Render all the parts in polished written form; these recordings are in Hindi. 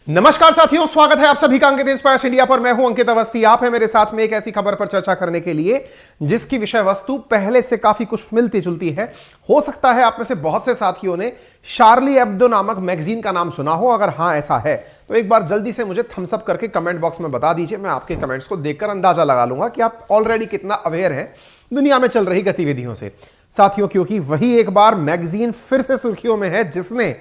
नमस्कार साथियों, स्वागत है आप सभी का अंकित इंस्पायर्स इंडिया पर। मैं हूं अंकित अवस्थी। आप है मेरे साथ में एक ऐसी खबर पर चर्चा करने के लिए जिसकी विषय वस्तु पहले से काफी कुछ मिलती जुलती है। हो सकता है आप में से बहुत से साथियों ने शार्ली एब्दो नामक मैगजीन का नाम सुना हो। अगर हां ऐसा है तो एक बार जल्दी से मुझे थम्स अप करके कमेंट बॉक्स में बता दीजिए। मैं आपके कमेंट्स को देखकर अंदाजा लगा लूंगा कि आप ऑलरेडी कितना अवेयर हैं दुनिया में चल रही गतिविधियों से साथियों, क्योंकि वही एक बार मैगजीन फिर से सुर्खियों में है जिसने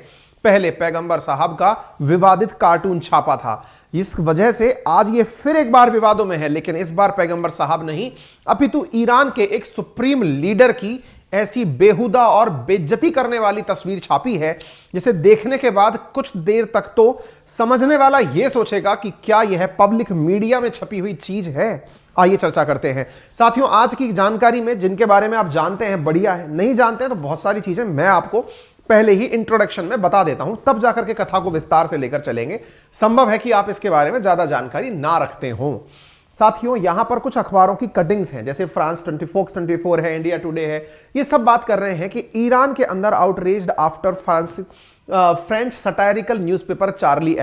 पहले पैगंबर साहब का विवादित कार्टून छापा था। इस वजह से आज ये फिर एक बार विवादों में है, लेकिन इस बार पैगंबर साहब नहीं अपितु ईरान के एक सुप्रीम लीडर की ऐसी बेहुदा और बेइज्जती करने वाली तस्वीर छापी है जिसे देखने के बाद कुछ देर तक तो समझने वाला यह सोचेगा कि क्या यह पब्लिक मीडिया में छपी हुई चीज है। आइए चर्चा करते हैं साथियों। आज की जानकारी में जिनके बारे में आप जानते हैं बढ़िया है, नहीं जानते हैं तो बहुत सारी चीजें मैं आपको पहले ही इंट्रोडक्शन में बता देता हूं, तब जाकर के कथा को विस्तार से लेकर चलेंगे। संभव है कि आप इसके बारे में ज्यादा जानकारी ना रखते हो। साथियों यहां पर कुछ अखबारों की कटिंग्स हैं, जैसे फ्रांस 24 है, इंडिया टुडे है। ये सब बात कर रहे हैं कि ईरान के अंदर outraged after French satirical newspaper Charlie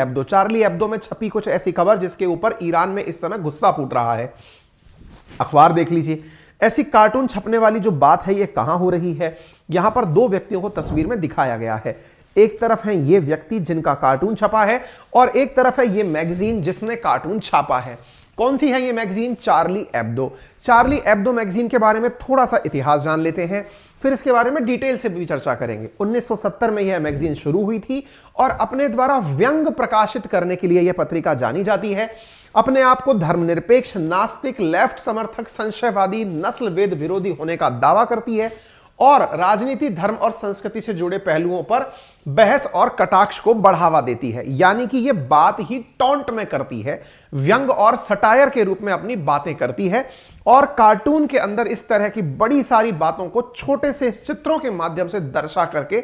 Hebdo में छपी कुछ ऐसी खबर जिसके ऊपर ईरान में इस समय गुस्सा फूट रहा है। अखबार देख लीजिए। ऐसी कार्टून छपने वाली जो बात है ये कहां हो रही है। यहां पर दो व्यक्तियों को तस्वीर में दिखाया गया है। एक तरफ है ये व्यक्ति जिनका कार्टून छपा है और एक तरफ है ये मैगजीन जिसने कार्टून छापा है। कौन सी है ये मैगजीन? चार्ली एब्दो मैगजीन के बारे में थोड़ा सा इतिहास जान लेते हैं, फिर इसके बारे में डिटेल से भी चर्चा करेंगे। 1970 में यह मैगजीन शुरू हुई थी और अपने द्वारा व्यंग प्रकाशित करने के लिए यह पत्रिका जानी जाती है। अपने आप को धर्मनिरपेक्ष, नास्तिक, लेफ्ट समर्थक, संशयवादी, नस्लवेद विरोधी होने का दावा करती है और राजनीति, धर्म और संस्कृति से जुड़े पहलुओं पर बहस और कटाक्ष को बढ़ावा देती है। यानी कि यह बात ही टॉन्ट में करती है, व्यंग और सटायर के रूप में अपनी बातें करती है और कार्टून के अंदर इस तरह की बड़ी सारी बातों को छोटे से चित्रों के माध्यम से दर्शा करके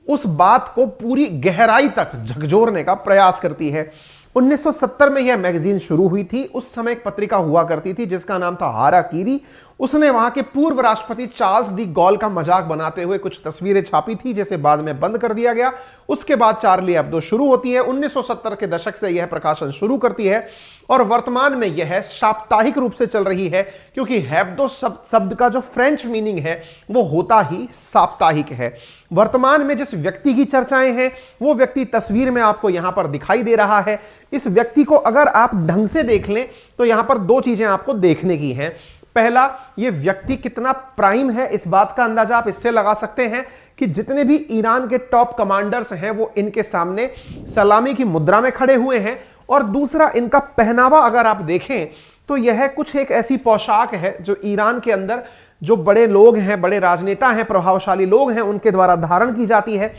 उस बात को पूरी गहराई तक झकझोरने का प्रयास करती है। 1970 में यह मैगजीन शुरू हुई थी। उस समय एक पत्रिका हुआ करती थी जिसका नाम था हाराकीरी। उसने वहां के पूर्व राष्ट्रपति चार्ल्स दी गॉल का मजाक बनाते हुए कुछ तस्वीरें छापी थी जिसे बाद में बंद कर दिया गया। उसके बाद चार्ली एब्दो शुरू होती है। 1970 के दशक से यह प्रकाशन शुरू करती है और वर्तमान में यह साप्ताहिक रूप से चल रही है, क्योंकि एब्दो शब्द का जो फ्रेंच मीनिंग है वो होता ही साप्ताहिक है। वर्तमान में जिस व्यक्ति की चर्चाएं हैं वो व्यक्ति तस्वीर में आपको यहां पर दिखाई दे रहा है। इस व्यक्ति को अगर आप ढंग से देख लें तो यहां पर दो चीजें आपको देखने की हैं। पहला, यह व्यक्ति कितना प्राइम है इस बात का अंदाजा आप इससे लगा सकते हैं कि जितने भी ईरान के टॉप कमांडर्स हैं वो इनके सामने सलामी की मुद्रा में खड़े हुए हैं। और दूसरा, इनका पहनावा अगर आप देखें तो यह कुछ एक ऐसी पोशाक है जो ईरान के अंदर जो बड़े लोग हैं, बड़े राजनेता हैं, प्रभावशाली लोग हैं, उनके द्वारा धारण की जाती है।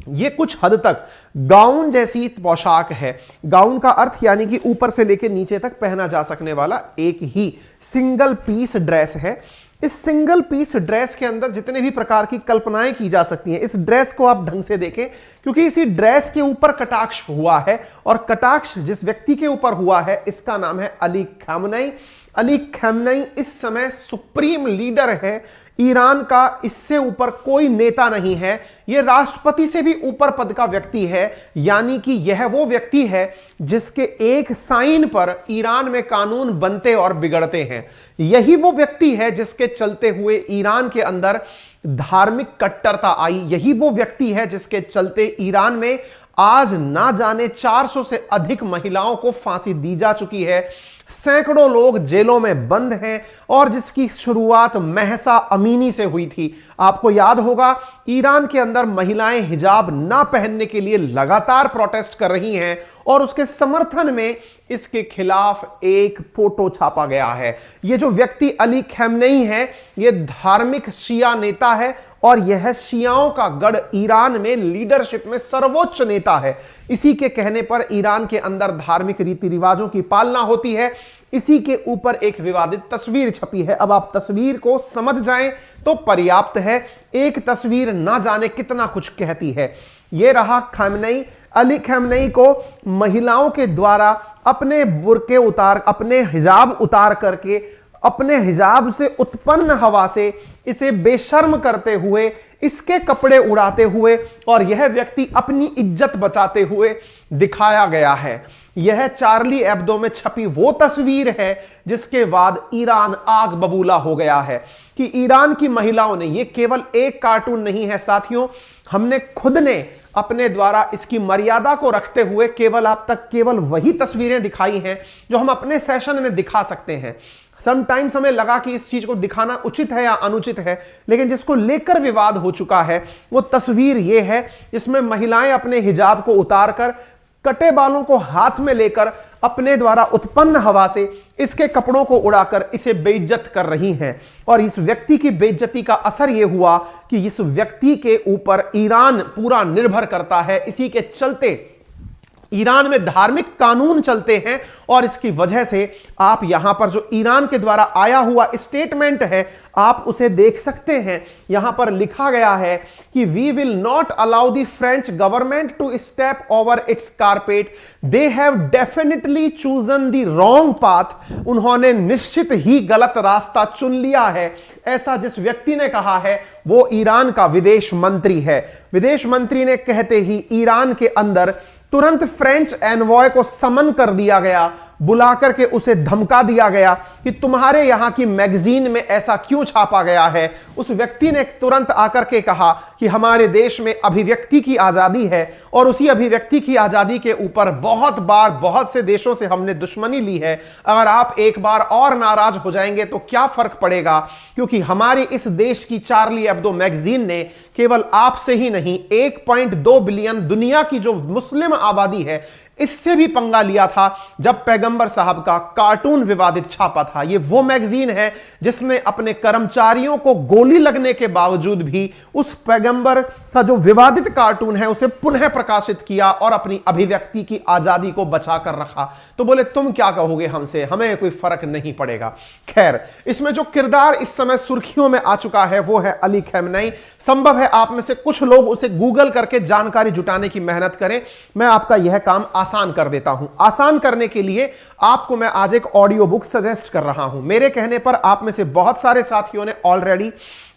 यह कुछ हद तक गाउन जैसी पोशाक है। गाउन का अर्थ यानी कि ऊपर से लेकर नीचे तक पहना जा सकने वाला एक ही सिंगल पीस ड्रेस है। इस सिंगल पीस ड्रेस के अंदर जितने भी प्रकार की कल्पनाएं की जा सकती हैं, इस ड्रेस को आप ढंग से देखें, क्योंकि इसी ड्रेस के ऊपर कटाक्ष हुआ है और कटाक्ष जिस व्यक्ति के ऊपर हुआ है इसका नाम है अली खामनेई। अली खामनेई इस समय सुप्रीम लीडर है ईरान का, इससे ऊपर कोई नेता नहीं है। यह राष्ट्रपति से भी ऊपर पद का व्यक्ति है, यानी कि यह वो व्यक्ति है जिसके एक साइन पर ईरान में कानून बनते और बिगड़ते हैं। यही वो व्यक्ति है जिसके चलते हुए ईरान के अंदर धार्मिक कट्टरता आई। यही वो व्यक्ति है जिसके चलते ईरान में आज ना जाने 400 से अधिक महिलाओं को फांसी दी जा चुकी है, सैकड़ों लोग जेलों में बंद हैं और जिसकी शुरुआत महसा अमीनी से हुई थी। आपको याद होगा ईरान के अंदर महिलाएं हिजाब ना पहनने के लिए लगातार प्रोटेस्ट कर रही हैं और उसके समर्थन में इसके खिलाफ एक फोटो छापा गया है। यह जो व्यक्ति अली खामनेई है यह धार्मिक शिया नेता है और यह शियाओं का गढ़ ईरान में लीडरशिप में सर्वोच्च नेता है। इसी के कहने पर ईरान के अंदर धार्मिक रीति रिवाजों की पालना होती है। इसी के ऊपर एक विवादित तस्वीर छपी है। अब आप तस्वीर को समझ जाएं तो पर्याप्त है। एक तस्वीर ना जाने कितना कुछ कहती है। यह रहा खामनेई। अली खामनेई को महिलाओं के द्वारा अपने बुर्के उतार, अपने हिजाब उतार करके अपने हिजाब से उत्पन्न हवा से इसे बेशर्म करते हुए इसके कपड़े उड़ाते हुए और यह व्यक्ति अपनी इज्जत बचाते हुए दिखाया गया है। यह चार्ली एब्दो में छपी वो तस्वीर है जिसके बाद ईरान आग बबूला हो गया है कि ईरान की महिलाओं ने, ये केवल एक कार्टून नहीं है साथियों, हमने खुद ने अपने द्वारा इसकी मर्यादा को रखते हुए केवल आप तक केवल वही तस्वीरें दिखाई हैं जो हम अपने सेशन में दिखा सकते हैं। समटाइम्स हमें लगा कि इस चीज को दिखाना उचित है या अनुचित है, लेकिन जिसको लेकर विवाद हो चुका है वो तस्वीर ये है जिसमें महिलाएं अपने हिजाब को उतारकर, कटे बालों को हाथ में लेकर अपने द्वारा उत्पन्न हवा से इसके कपड़ों को उड़ाकर इसे बेइज्जत कर रही हैं। और इस व्यक्ति की बेइज्जती का असर यह हुआ कि इस व्यक्ति के ऊपर ईरान पूरा निर्भर करता है। इसी के चलते ईरान में धार्मिक कानून चलते हैं और इसकी वजह से आप यहां पर जो ईरान के द्वारा आया हुआ स्टेटमेंट है आप उसे देख सकते हैं। यहां पर लिखा गया है कि we will not allow the French government to step over its carpet, they have definitely chosen the wrong path. उन्होंने निश्चित ही गलत रास्ता चुन लिया है, ऐसा जिस व्यक्ति ने कहा है वो ईरान का विदेश मंत्री है। विदेश मंत्री ने कहते ही ईरान के अंदर तुरंत फ्रेंच एनवॉय को समन कर दिया गया, बुला करके उसे धमका दिया गया कि तुम्हारे यहां की मैगजीन में ऐसा क्यों छापा गया है। उस व्यक्ति ने तुरंत आकर के कहा कि हमारे देश में अभिव्यक्ति की आजादी है और उसी अभिव्यक्ति की आजादी के ऊपर बहुत बार बहुत से देशों से हमने दुश्मनी ली है। अगर आप एक बार और नाराज हो जाएंगे तो क्या फर्क पड़ेगा, क्योंकि हमारी इस देश की चार्ली एब्दो मैगजीन ने केवल आपसे ही नहीं 1.2 बिलियन दुनिया की जो मुस्लिम आबादी है इससे भी पंगा लिया था जब पैगंबर साहब का कार्टून विवादित छापा था। यह वो मैगजीन है जिसने अपने कर्मचारियों को गोली लगने के बावजूद भी उस पैगंबर का जो विवादित कार्टून है उसे पुनः प्रकाशित किया और अपनी अभिव्यक्ति की आजादी को बचाकर रखा। तो बोले तुम क्या कहोगे हमसे, हमें कोई फर्क नहीं पड़ेगा। खैर, इसमें जो किरदार इस समय सुर्खियों में आ चुका है वो है अली खamenei। संभव है आप में से कुछ लोग उसे गूगल करके जानकारी जुटाने की मेहनत करें, मैं आपका यह काम आसान कर देता हूं। आसान करने के लिए आपको मैं आज एक ऑडियो बुक सजेस्ट कर रहा हूं। मेरे कहने पर आप में से बहुत सारे साथियों ने ऑलरेडी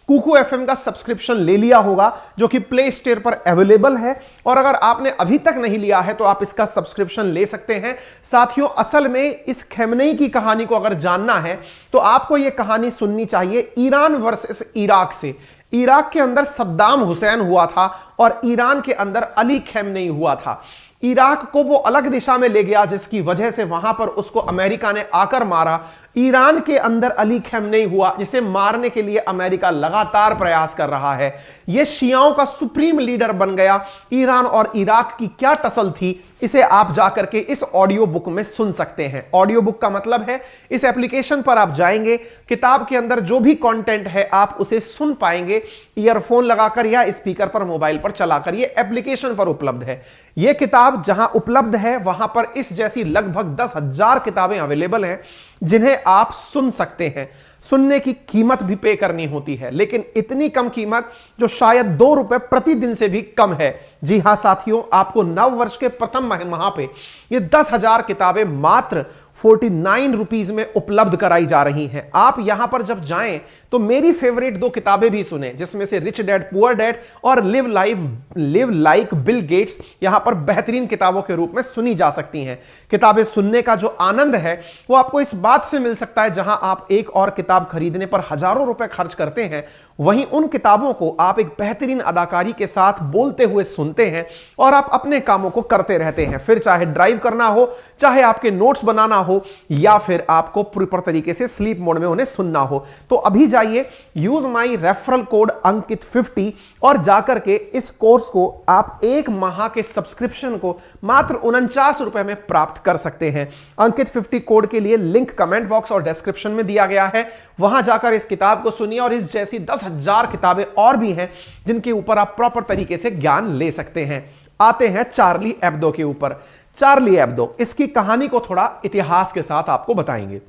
कुकू एफएम का सब्सक्रिप्शन ले लिया होगा जो कि प्ले स्टोर पर अवेलेबल है, और अगर आपने अभी तक नहीं लिया है तो आप इसका सब्सक्रिप्शन ले सकते हैं। साथियों, असल में इस खamenei की कहानी को अगर जानना है तो आपको यह कहानी सुननी चाहिए ईरान वर्सेस इराक से। इराक के अंदर सद्दाम हुसैन हुआ था और ईरान के अंदर अली खamenei हुआ था। इराक को वो अलग दिशा में ले गया जिसकी वजह से वहां पर उसको अमेरिका ने आकर मारा। ईरान के अंदर अली खamenei हुआ जिसे मारने के लिए अमेरिका लगातार प्रयास कर रहा है। यह शियाओं का सुप्रीम लीडर बन गया। ईरान और इराक की क्या टसल थी इसे आप जाकर के इस ऑडियो बुक में सुन सकते हैं। ऑडियो बुक का मतलब है इस एप्लीकेशन पर आप जाएंगे, किताब के अंदर जो भी कंटेंट है आप उसे सुन पाएंगे ईयरफोन लगाकर या स्पीकर पर मोबाइल पर चलाकर। यह एप्लीकेशन पर उपलब्ध है। यह किताब जहां उपलब्ध है वहां पर इस जैसी लगभग 10,000 किताबें अवेलेबल हैं जिन्हें आप सुन सकते हैं। सुनने की कीमत भी पे करनी होती है, लेकिन इतनी कम कीमत जो शायद 2 रुपए प्रतिदिन से भी कम है। जी हां साथियों, आपको नव वर्ष के प्रथम माह पे ये 10,000 किताबें मात्र 49 रुपीज में उपलब्ध कराई जा रही हैं। आप यहां पर जब जाएं तो मेरी फेवरेट 2 किताबें भी सुने, जिसमें से रिच डैड पुअर डैड और लिव लाइक बिल गेट्स यहां पर बेहतरीन किताबों के रूप में सुनी जा सकती हैं। किताबें सुनने का जो आनंद है वो आपको इस बात से मिल सकता है जहां आप एक और किताब खरीदने पर हजारों रुपए खर्च करते हैं, वहीं उन किताबों को आप एक बेहतरीन अदाकारी के साथ बोलते हुए सुनते हैं और आप अपने कामों को करते रहते हैं। फिर चाहे ड्राइव करना हो, चाहे आपके नोट्स बनाना हो, या फिर आपको प्रॉपर तरीके से स्लीप मोड में उन्हें सुनना हो। तो अभी जाइए, यूज माई रेफरल कोड अंकित 50 और जाकर के इस कोर्स को आप 1 माह के सब्सक्रिप्शन को मात्र 49 रुपए में प्राप्त कर सकते हैं। अंकित 50 कोड के लिए लिंक कमेंट बॉक्स और डिस्क्रिप्शन में दिया गया है, वहां जाकर इस किताब को सुनिए। और इस जैसी 10,000 किताबें और भी हैं जिनके ऊपर आप प्रॉपर तरीके से ज्ञान ले सकते हैं। आते हैं चार्ली एब्दो के ऊपर। चार्ली एब्दो, इसकी कहानी को थोड़ा इतिहास के साथ आपको बताएंगे।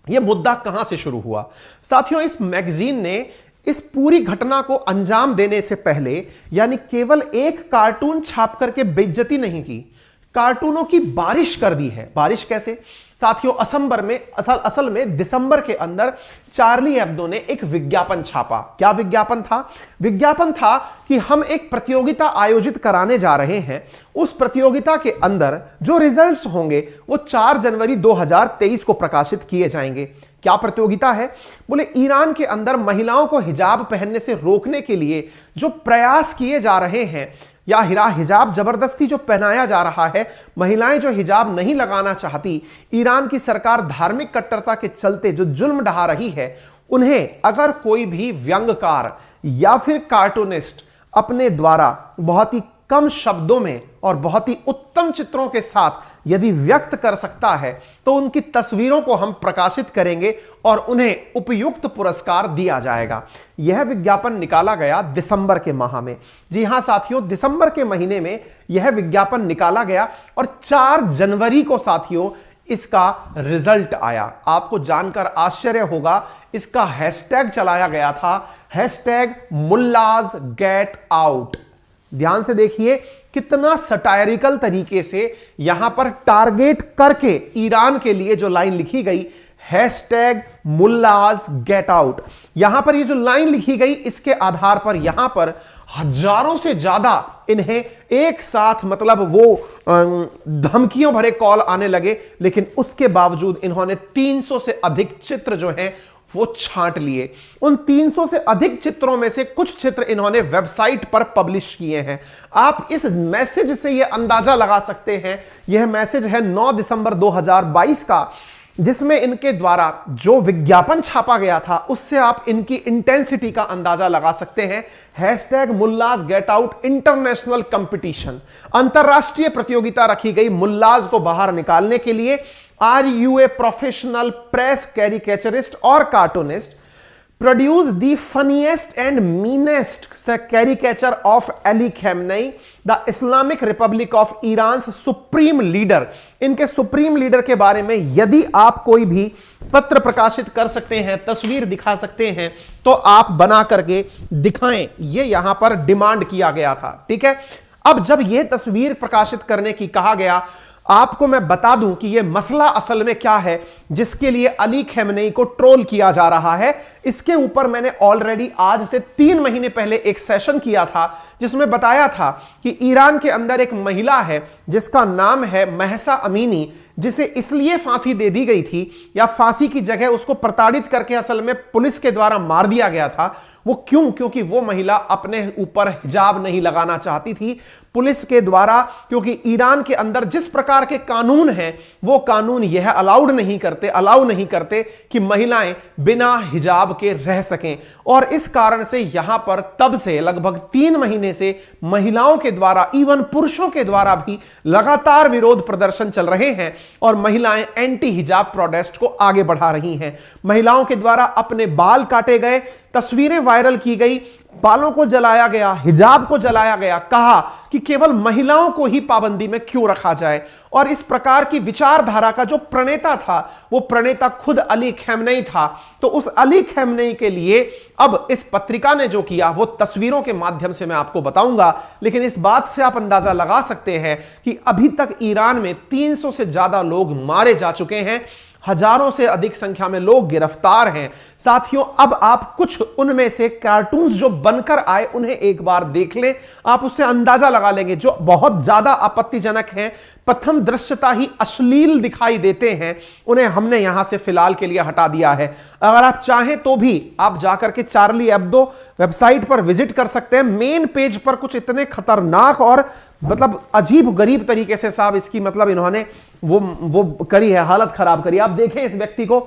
यह मुद्दा कहां से शुरू हुआ। साथियों, इस मैगजीन ने इस पूरी घटना को अंजाम देने से पहले यानी केवल एक कार्टून छाप करके बेइज्जती नहीं की, कार्टूनों की बारिश कर दी है। बारिश कैसे? साथियों असल में दिसंबर के अंदर चार्ली एब्दो ने एक विज्ञापन छापा। क्या विज्ञापन था? विज्ञापन था कि हम एक प्रतियोगिता आयोजित कराने जा रहे हैं। उस प्रतियोगिता के अंदर जो रिजल्ट्स होंगे वो 4 जनवरी 2023 को प्रकाशित किए जाएंगे। क्या प्रतियोगिता है? बोले ईरान के अंदर महिलाओं को हिजाब पहनने से रोकने के लिए जो प्रयास किए जा रहे हैं, या हिजाब जबरदस्ती जो पहनाया जा रहा है, महिलाएं जो हिजाब नहीं लगाना चाहती, ईरान की सरकार धार्मिक कट्टरता के चलते जो जुल्म ढा रही है, उन्हें अगर कोई भी व्यंग्यकार या फिर कार्टूनिस्ट अपने द्वारा बहुत ही कम शब्दों में और बहुत ही उत्तम चित्रों के साथ यदि व्यक्त कर सकता है तो उनकी तस्वीरों को हम प्रकाशित करेंगे और उन्हें उपयुक्त पुरस्कार दिया जाएगा। यह विज्ञापन निकाला गया दिसंबर के माह में। जी हां साथियों, दिसंबर के महीने में यह विज्ञापन निकाला गया और 4 जनवरी को साथियों इसका रिजल्ट आया। आपको जानकर आश्चर्य होगा, इसका हैशटैग चलाया गया था, हैशटैग मुल्लाज गेट आउट। ध्यान से देखिए कितना सटायरिकल तरीके से यहां पर टारगेट करके ईरान के लिए जो लाइन लिखी गई, हैशटैग मुल्लाज गेट आउट। यहां पर ये जो लाइन लिखी गई, इसके आधार पर यहां पर हजारों से ज्यादा इन्हें एक साथ मतलब वो धमकियों भरे कॉल आने लगे, लेकिन उसके बावजूद इन्होंने 300 से अधिक चित्र जो हैं वो छांट लिए। उन 300 से अधिक चित्रों में से कुछ चित्र इन्होंने वेबसाइट पर पब्लिश किए हैं। आप इस मैसेज से यह अंदाजा लगा सकते हैं, यह मैसेज है 9 दिसंबर 2022 का, जिसमें इनके द्वारा जो विज्ञापन छापा गया था उससे आप इनकी इंटेंसिटी का अंदाजा लगा सकते हैं। Hashtag mullahs get out international competition, अंतरराष्ट्रीय प्रतियोगिता रखी गई मुल्लाज को बाहर निकालने के लिए। Are you a professional press caricaturist और cartoonist? Produce the funniest and meanest caricature of Ali Khamenei, the Islamic Republic of Iran supreme leader. इनके सुप्रीम लीडर के बारे में यदि आप कोई भी पत्र प्रकाशित कर सकते हैं, तस्वीर दिखा सकते हैं, तो आप बना करके दिखाएं, ये यहां पर डिमांड किया गया था। ठीक है, अब जब यह तस्वीर प्रकाशित करने की कहा गया, आपको मैं बता दूं कि यह मसला असल में क्या है जिसके लिए अली खamenei को ट्रोल किया जा रहा है। इसके ऊपर मैंने ऑलरेडी आज से 3 महीने पहले एक सेशन किया था जिसमें बताया था कि ईरान के अंदर एक महिला है जिसका नाम है महसा अमीनी, जिसे इसलिए फांसी दे दी गई थी या फांसी की जगह उसको प्रताड़ित करके असल में पुलिस के द्वारा मार दिया गया था। वो क्यों? क्योंकि वो महिला अपने ऊपर हिजाब नहीं लगाना चाहती थी पुलिस के द्वारा, क्योंकि ईरान के अंदर जिस प्रकार के कानून हैं वो कानून यह अलाउ नहीं करते कि महिलाएं बिना हिजाब के रह सकें। और इस कारण से यहां पर तब से लगभग 3 महीने से महिलाओं के द्वारा, इवन पुरुषों के द्वारा भी लगातार विरोध प्रदर्शन चल रहे हैं और महिलाएं एंटी हिजाब प्रोटेस्ट को आगे बढ़ा रही हैं। महिलाओं के द्वारा अपने बाल काटे गए, तस्वीरें वायरल की गई, बालों को जलाया गया, हिजाब को जलाया गया, कहा कि केवल महिलाओं को ही पाबंदी में क्यों रखा जाए। और इस प्रकार की विचारधारा का जो प्रणेता था वो प्रणेता खुद अली खamenei था। तो उस अली खamenei के लिए अब इस पत्रिका ने जो किया वो तस्वीरों के माध्यम से मैं आपको बताऊंगा, लेकिन इस बात से आप अंदाजा लगा सकते हैं कि अभी तक ईरान में 300 से ज्यादा लोग मारे जा चुके हैं, हजारों से अधिक संख्या में लोग गिरफ्तार हैं। साथियों, अब आप कुछ उनमें से कार्टून्स जो बनकर आए उन्हें एक बार देख लें, आप उससे अंदाजा लगा लेंगे, जो बहुत ज्यादा आपत्तिजनक हैं, प्रथम दृश्यता ही अश्लील दिखाई देते हैं, उन्हें हमने यहां से फिलहाल के लिए हटा दिया है। अगर आप चाहें तो भी आप जाकर के चार्ली एब्दो वेबसाइट पर विजिट कर सकते हैं। मेन पेज पर कुछ इतने खतरनाक और मतलब अजीब गरीब तरीके से साहब इसकी मतलब इन्होंने वो करी है, हालत खराब करी। आप देखें इस व्यक्ति को,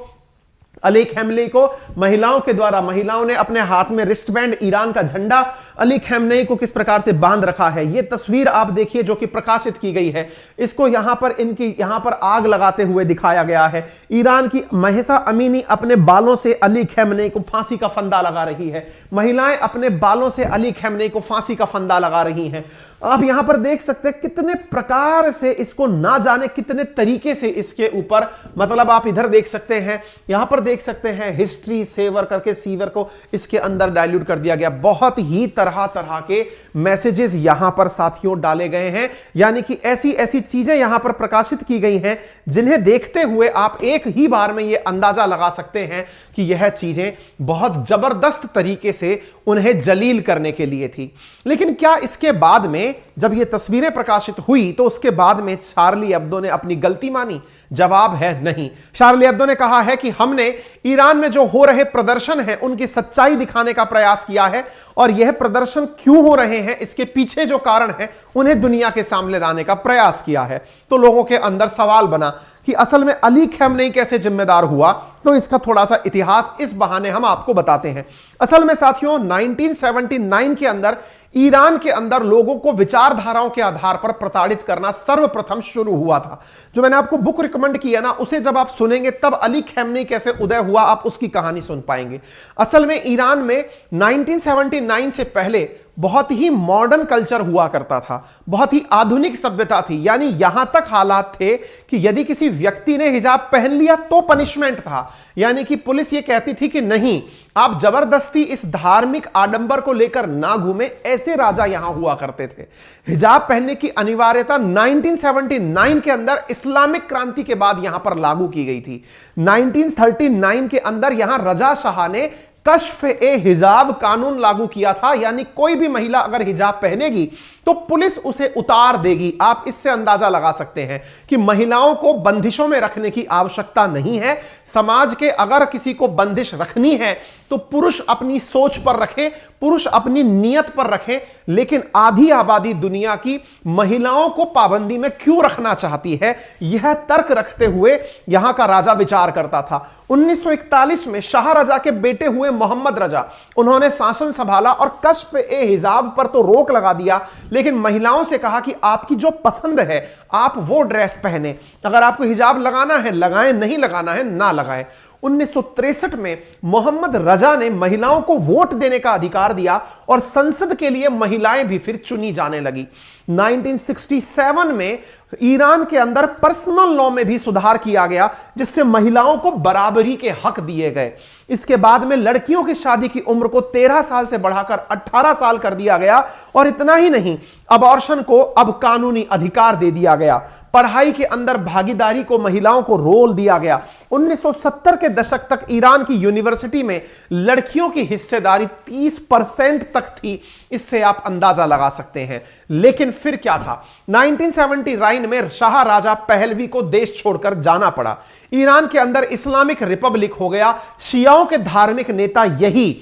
अली खamenei को महिलाओं के द्वारा, महिलाओं ने अपने हाथ में रिस्टबैंड, ईरान का झंडा अली खamenei को किस प्रकार से बांध रखा है। यह तस्वीर आप देखिए जो कि प्रकाशित की गई है। इसको यहां पर आग लगाते हुए दिखाया गया है। ईरान की महसा अमीनी अपने बालों से अली खamenei को फांसी का फंदा लगा रही है। महिलाएं अपने बालों से अली खamenei को फांसी का फंदा लगा रही हैं। आप यहां पर देख सकते हैं कितने प्रकार से इसको ना जाने कितने तरीके से इसके ऊपर, मतलब आप इधर देख सकते हैं, यहां पर देख सकते हैं हिस्ट्री सेवर करके सीवर को इसके अंदर डाइल्यूट कर दिया गया। बहुत ही तरह तरह के मैसेजेस यहां पर साथियों डाले गए हैं, यानी कि ऐसी ऐसी चीजें यहां पर प्रकाशित की गई हैं जिन्हें देखते हुए आप एक ही बार में यह अंदाजा लगा सकते हैं कि यह चीजें बहुत जबरदस्त तरीके से उन्हें जलील करने के लिए थी। लेकिन क्या इसके बाद में जब ये तस्वीरें प्रकाशित हुई तो उसके बाद में शार्ली एब्दो ने अपनी गलती मानी? जवाब है नहीं। शार्ली एब्दो ने कहा है कि हमने ईरान में जो हो रहे प्रदर्शन हैं उनकी सच्चाई दिखाने का प्रयास किया है और यह प्रदर्शन क्यों हो रहे हैं, इसके पीछे जो कारण है उन्हें दुनिया के सामने लाने का प्रयास किया है। तो लोगों के अंदर सवाल बना कि असल में अली खamenei कैसे जिम्मेदार हुआ, तो इसका थोड़ा सा इतिहास इस बहाने हम आपको बताते हैं। असल में साथियों 1979 के अंदर ईरान के अंदर लोगों को विचारधाराओं के आधार पर प्रताड़ित करना सर्वप्रथम शुरू हुआ था। जो मैंने आपको बुक रिकमेंड किया ना, उसे जब आप सुनेंगे तब अली खamenei कैसे उदय हुआ आप उसकी कहानी सुन पाएंगे। असल में ईरान में 1979 से पहले बहुत ही मॉडर्न कल्चर हुआ करता था, बहुत ही आधुनिक सभ्यता थी। यानी यहां तक हालात थे कि यदि किसी व्यक्ति ने हिजाब पहन लिया तो पनिशमेंट था, यानी कि पुलिस यह कहती थी कि नहीं, आप जबरदस्ती इस धार्मिक आडंबर को लेकर ना घूमे। ऐसे राजा यहां हुआ करते थे। हिजाब पहनने की अनिवार्यता 1979 के अंदर इस्लामिक क्रांति के बाद यहां पर लागू की गई थी। 1939 के अंदर यहां रजा शाह ने कश्फ-ए-हिजाब कानून लागू किया था, यानी कोई भी महिला अगर हिजाब पहनेगी तो पुलिस उसे उतार देगी। आप इससे अंदाजा लगा सकते हैं कि महिलाओं को बंदिशों में रखने की आवश्यकता नहीं है। समाज के अगर किसी को बंदिश रखनी है तो पुरुष अपनी सोच पर रखे, पुरुष अपनी नियत पर रखे, लेकिन आधी आबादी दुनिया की महिलाओं को पाबंदी में क्यों रखना चाहती है, यह तर्क रखते हुए यहां का राजा विचार करता था। 1941 में शाह रजा के बेटे हुए मोहम्मद रजा, उन्होंने शासन संभाला और कश्फ-ए-हिजाब पर तो रोक लगा दिया, लेकिन महिलाओं से कहा कि आपकी जो पसंद है आप वो ड्रेस पहने, अगर आपको हिजाब लगाना है लगाएं, नहीं लगाना है ना लगाएं। 1963 में मोहम्मद रजा ने महिलाओं को वोट देने का अधिकार दिया और संसद के लिए महिलाएं भी फिर चुनी जाने लगी। 1967 में ईरान के अंदर पर्सनल लॉ में भी सुधार किया गया, जिससे महिलाओं को बराबरी के हक दिए गए। इसके बाद में लड़कियों की शादी की उम्र को 13 साल से बढ़ाकर 18 साल कर दिया गया और इतना ही नहीं, अबॉर्शन को अब कानूनी अधिकार दे दिया गया। पढ़ाई के अंदर भागीदारी को महिलाओं को रोल दिया गया। 1970 के दशक तक ईरान की यूनिवर्सिटी में लड़कियों की हिस्सेदारी 30% तक थी। इससे आप अंदाजा लगा सकते हैं। लेकिन फिर क्या था, 1979 में शाह राजा पहलवी को देश छोड़कर जाना पड़ा। ईरान के अंदर इस्लामिक रिपब्लिक हो गया। शियाओं के धार्मिक नेता यही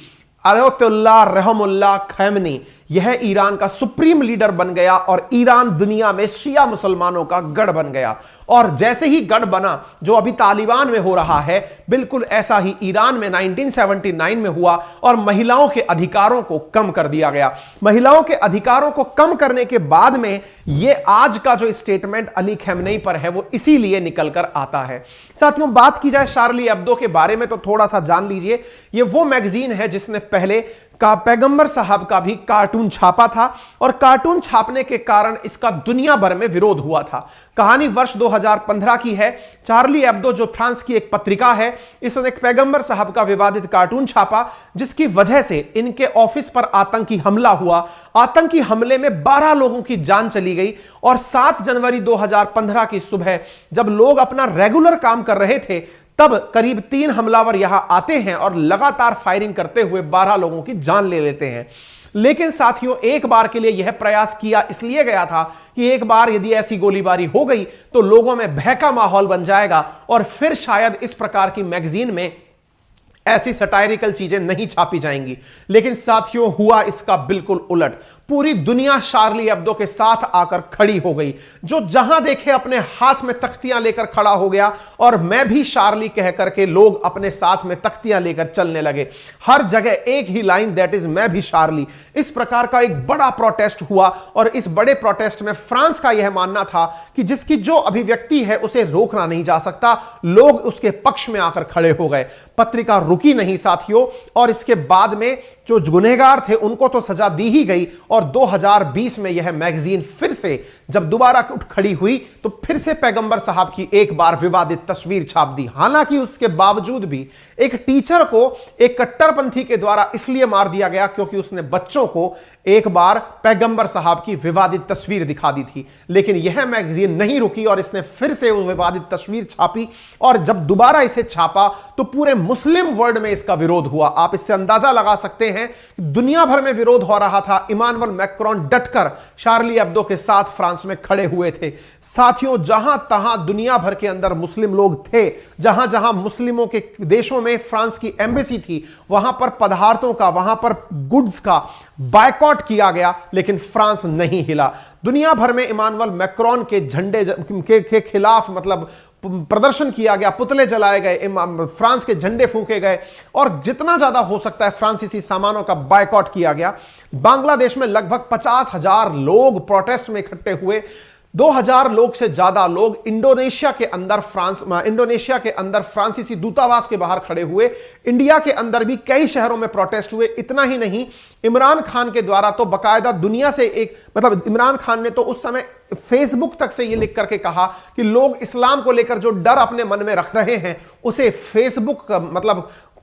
अयतुल्लाह रहमुल्लाह खamenei, यह ईरान का सुप्रीम लीडर बन गया और ईरान दुनिया में शिया मुसलमानों का गढ़ बन गया। और जैसे ही गढ़ बना, जो अभी तालिबान में हो रहा है, बिल्कुल ऐसा ही ईरान में 1979 में हुआ और महिलाओं के अधिकारों को कम कर दिया गया। महिलाओं के अधिकारों को कम करने के बाद में यह आज का जो स्टेटमेंट अली खamenei पर है वो इसीलिए निकल कर आता है। साथियों, बात की जाए शार्ली एब्दो के बारे में तो थोड़ा सा जान लीजिए। यह वो मैगजीन है जिसने पहले का पैगंबर साहब का भी कार्टून छापा था और कार्टून छापने के कारण इसका दुनिया भर में विरोध हुआ था। कहानी वर्ष 2015 की है। चार्ली एब्दो जो फ्रांस की एक पत्रिका है, इसने एक पैगंबर साहब का विवादित कार्टून छापा, जिसकी वजह से इनके ऑफिस पर आतंकी हमला हुआ। आतंकी हमले में 12 लोगों की जान चली गई और 7 जनवरी 2015 की सुबह जब लोग अपना रेगुलर काम कर रहे थे, तब करीब 3 हमलावर यहां आते हैं और लगातार फायरिंग करते हुए 12 लोगों की जान ले लेते हैं। लेकिन साथियों, एक बार के लिए यह प्रयास किया इसलिए गया था कि एक बार यदि ऐसी गोलीबारी हो गई तो लोगों में भय का माहौल बन जाएगा और फिर शायद इस प्रकार की मैगजीन में ऐसी सटायरिकल चीजें नहीं छापी जाएंगी। लेकिन साथियों, हुआ इसका बिल्कुल उलट। पूरी दुनिया शार्ली एब्दो के साथ आकर खड़ी हो गई। जो जहां देखे अपने हाथ में तख्तियां लेकर खड़ा हो गया और मैं भी शार्ली कह करके लोग अपने साथ में तख्तियां लेकर चलने लगे। हर जगह एक ही लाइन, दैट इज मैं भी शार्ली। इस प्रकार का एक बड़ा प्रोटेस्ट हुआ और इस बड़े प्रोटेस्ट में फ्रांस का यह मानना था कि जिसकी जो अभिव्यक्ति है उसे रोकना नहीं जा सकता। लोग उसके पक्ष में आकर खड़े हो गए। पत्रिका रुकी नहीं साथियों, और इसके बाद में जो गुनहगार थे उनको तो सजा दी ही गई, और 2020 में यह मैगजीन फिर से जब दोबारा उठ खड़ी हुई तो फिर से पैगंबर साहब की एक बार विवादित तस्वीर छाप दी। हालांकि उसके बावजूद भी एक टीचर को एक कट्टरपंथी के द्वारा इसलिए मार दिया गया क्योंकि उसने बच्चों को एक बार पैगंबर साहब की विवादित तस्वीर दिखा दी थी। लेकिन यह मैगजीन नहीं रुकी और इसने फिर से वो विवादित तस्वीर छापी, और जब दोबारा इसे छापा तो पूरे मुस्लिम वर्ल्ड में इसका विरोध हुआ। आप इससे अंदाजा लगा सकते हैं दुनिया भर में विरोध हो रहा था। इमानुएल मैक्रोन डटकर शार्ली एब्दो के साथ फ्रांस में खड़े हुए थे। साथियों, जहां तहां दुनिया भर के अंदर मुस्लिम लोग थे, जहां जहां मुस्लिमों के देशों में फ्रांस की एम्बेसी थी, वहां पर पदार्थों का, वहां पर गुड्स का बायकॉट किया गया, लेकिन फ्रांस नहीं हिला। दुनिया भर में इमानुएल मैक्रोन के झंडे के खिलाफ मतलब प्रदर्शन किया गया, पुतले जलाए गए, फ्रांस के झंडे फूंके गए, और जितना ज्यादा हो सकता है फ्रांसीसी सामानों का बायकॉट किया गया। बांग्लादेश में लगभग 50,000 लोग प्रोटेस्ट में इकट्ठे हुए। 2000 लोग से ज्यादा लोग इंडोनेशिया के अंदर फ्रांसीसी दूतावास के बाहर खड़े हुए। इंडिया के अंदर भी कई शहरों में प्रोटेस्ट हुए। इतना ही नहीं, इमरान खान के द्वारा तो बकायदा दुनिया से इमरान खान ने तो उस समय फेसबुक तक से यह लिख करके कहा कि लोग इस्लाम को लेकर जो डर अपने मन में रख रहे हैं उसे फेसबुक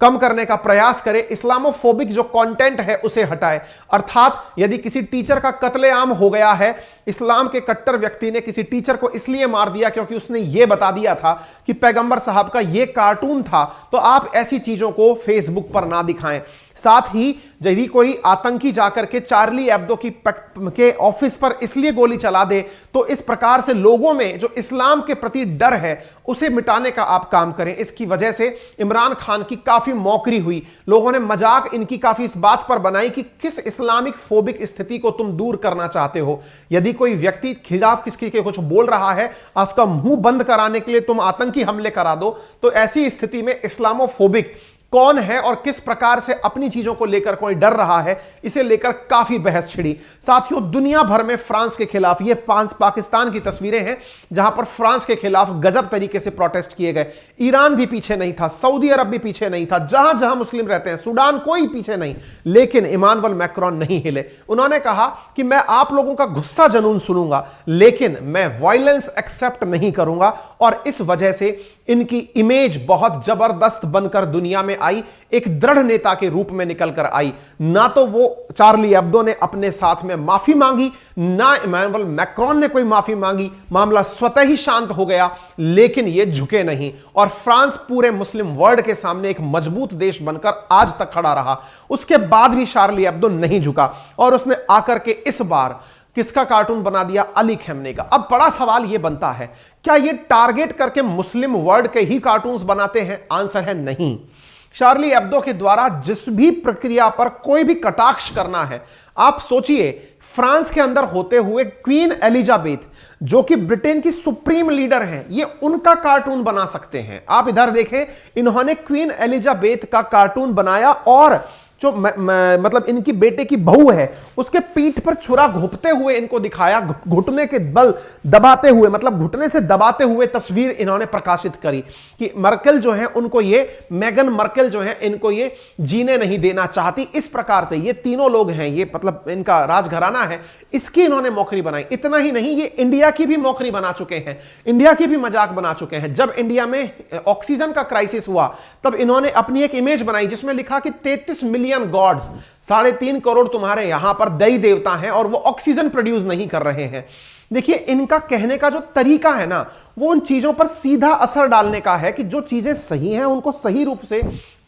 कम करने का प्रयास करे, इस्लामोफोबिक जो कंटेंट है उसे हटाए। अर्थात यदि किसी टीचर का कत्लेआम हो गया है, इस्लाम के कट्टर व्यक्ति ने किसी टीचर को इसलिए मार दिया क्योंकि उसने यह बता दिया था कि पैगंबर साहब का यह कार्टून था, तो आप ऐसी चीजों को फेसबुक पर ना दिखाएं। साथ ही यदि कोई आतंकी जाकर के चार्ली एब्दो के ऑफिस पर इसलिए गोली चला दे, तो इस प्रकार से लोगों में जो इस्लाम के प्रति डर है उसे मिटाने का आप काम करें। इसकी वजह से इमरान खान की काफी मौकरी हुई। लोगों ने मजाक इनकी काफी इस बात पर बनाई कि किस इस्लामिक फोबिक स्थिति को तुम दूर करना चाहते हो। यदि कोई व्यक्ति खिलाफ किसी के कुछ बोल रहा है, उसका मुंह बंद कराने के लिए तुम आतंकी हमले करा दो, तो ऐसी स्थिति में इस्लामोफोबिक कौन है और किस प्रकार से अपनी चीजों को लेकर कोई डर रहा है, इसे लेकर काफी बहस छिड़ी। साथियों, दुनिया भर में फ्रांस के खिलाफ, ये पाकिस्तान की तस्वीरें हैं जहां पर फ्रांस के खिलाफ गजब तरीके से प्रोटेस्ट किए गए। ईरान भी पीछे नहीं था, सऊदी अरब भी पीछे नहीं था, जहां जहां मुस्लिम रहते हैं, सूडान, कोई पीछे नहीं। लेकिन इमानुएल मैक्रोन नहीं हिले। उन्होंने कहा कि मैं आप लोगों का गुस्सा जनून सुनूंगा, लेकिन मैं वायलेंस एक्सेप्ट नहीं करूंगा। और इस वजह से इनकी इमेज बहुत जबरदस्त बनकर दुनिया में आई, एक दृढ़ नेता के रूप में निकलकर आई। ना तो वो चार्ली एब्दो ने अपने साथ में माफी मांगी, ना इमानुएल मैक्रोन ने कोई माफी मांगी, मामला स्वतः ही शांत हो गया। लेकिन ये झुके नहीं और फ्रांस पूरे मुस्लिम वर्ल्ड के सामने एक मजबूत देश बनकर आज तक खड़ा रहा। उसके बाद भी चार्ली एब्दो नहीं झुका और उसने आकर के इस बार किसका कार्टून बना दिया? अली खamenei का। अब बड़ा सवाल यह बनता है, क्या यह टारगेट करके मुस्लिम वर्ल्ड के ही कार्टून्स बनाते हैं? आंसर है नहीं। चार्ली एब्दो के द्वारा जिस भी प्रक्रिया पर कोई भी कटाक्ष करना है, आप सोचिए, फ्रांस के अंदर होते हुए क्वीन एलिजाबेथ जो कि ब्रिटेन की सुप्रीम लीडर हैं, ये उनका कार्टून बना सकते हैं। आप इधर देखें, इन्होंने क्वीन एलिजाबेथ का कार्टून बनाया और जो मतलब इनकी बेटे की बहू है उसके पीठ पर छुरा घोंपते हुए इनको दिखाया, घुटने के बल दबाते हुए, मतलब घुटने से दबाते हुए तस्वीर इन्होंने प्रकाशित करी कि मर्केल जो है उनको ये, मेगन मर्केल जो है इनको ये जीने नहीं देना चाहती। इस प्रकार से ये तीनों लोग हैं, ये मतलब इनका राजघराना है, इसकी इन्होंने मौकरी बनाई। इतना ही नहीं, ये इंडिया की भी मौकरी बना चुके हैं, इंडिया की भी मजाक बना चुके हैं। जब इंडिया में ऑक्सीजन का क्राइसिस हुआ तब इन्होंने अपनी एक इमेज बनाई जिसमें लिखा कि 33 मिलियन गॉड्स, 3.5 करोड़ तुम्हारे यहां पर दई देवता हैं और वो ऑक्सीजन प्रोड्यूस नहीं कर रहे हैं। देखिए, इनका कहने का जो तरीका है ना, वो उन चीजों पर सीधा असर डालने का है कि जो चीजें सही हैं उनको सही रूप से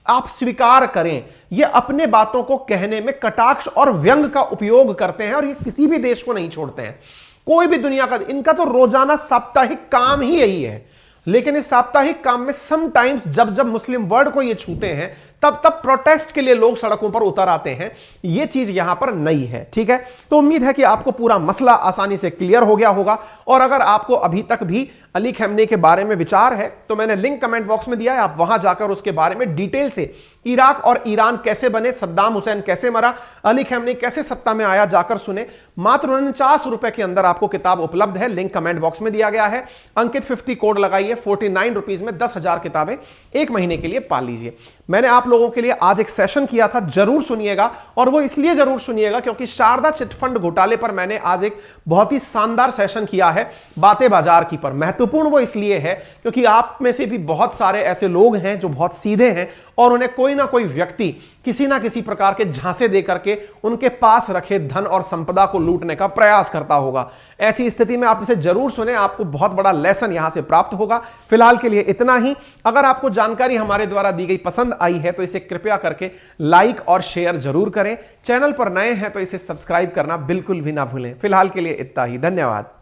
आप स्वीकार करें। ये अपने बातों को कहने में कटाक्ष और व्यंग का उपयोग करते हैं और ये किसी भी देश को नहीं छोड़ते हैं, कोई भी दुनिया का। इनका तो रोजाना साप्ताहिक काम ही यही है। लेकिन इस साप्ताहिक काम में समटाइम्स जब जब मुस्लिम वर्ल्ड को ये छूते हैं तब तब प्रोटेस्ट के लिए लोग सड़कों पर उतर आते हैं। ये चीज यहां पर नई है, ठीक है। तो उम्मीद है कि आपको पूरा मसला आसानी से क्लियर हो गया होगा। और अगर आपको अभी तक भी अली खamenei के बारे में विचार है तो मैंने लिंक कमेंट बॉक्स में दिया है, आप वहां जाकर उसके बारे में डिटेल से, इराक और ईरान कैसे बने, सद्दाम हुसैन कैसे मरा, अली खamenei कैसे सत्ता में आया, जाकर सुने। मात्र 49 रुपए के अंदर आपको किताब उपलब्ध है, लिंक कमेंट बॉक्स में दिया गया है। अंकित 50 कोड लगाइए, 49 रुपीज में 10,000 किताबें 1 महीने के लिए पा लीजिए। मैंने आप लोगों के लिए आज एक सेशन किया था, जरूर सुनिएगा। और वो इसलिए जरूर सुनिएगा क्योंकि शारदा चिटफंड घोटाले पर मैंने आज एक बहुत ही शानदार सेशन किया है, बातें बाजार की पर। महत्वपूर्ण वो इसलिए है क्योंकि आप में से भी बहुत सारे ऐसे लोग हैं जो बहुत सीधे हैं और उन्हें कोई ना कोई व्यक्ति किसी ना किसी प्रकार के झांसे दे करके उनके पास रखे धन और संपदा को लूटने का प्रयास करता होगा। ऐसी स्थिति में आप इसे जरूर सुने, आपको बहुत बड़ा लेसन यहां से प्राप्त होगा। फिलहाल के लिए इतना ही। अगर आपको जानकारी हमारे द्वारा दी गई पसंद आई है तो इसे कृपया करके लाइक और शेयर जरूर करें। चैनल पर नए हैं तो इसे सब्सक्राइब करना बिल्कुल भी ना भूलें। फिलहाल के लिए इतना ही, धन्यवाद।